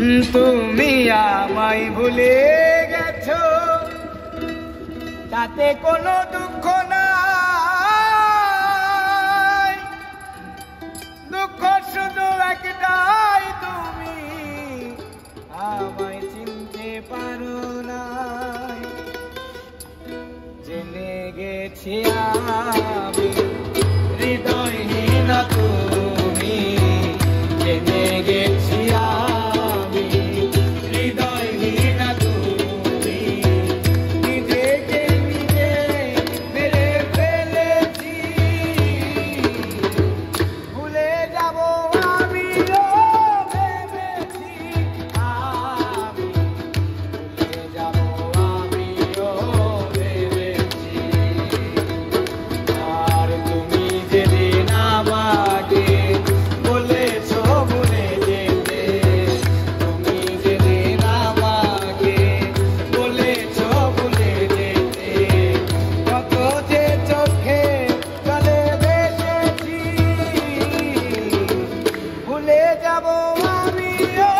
তুমি আমায় ভুলে গেছো, তাতে কোনো দুঃখ নাই। দুঃখ শুধু একটাই, তুমি আমায় চিনতে পারো না। জেনে গেছি আমি হৃদয়হীন তুমি, জেনে গেছি আমি হৃদয়হীন তুমি। নিজেকে নিজে মেরে ফেলেছি, ভুলে যাব আমিও ভেবেছি। আমি ভুলে যাব আমিও ভেবেছি। আর তুমি যেদিন আমাকে বলেছো ভুলে যেতে, তুমি যেদিন আমাকে বলেছো ভুলে যেতে, কত যে চোখে জলে ভেসেছি। ভুলে যাব আমিও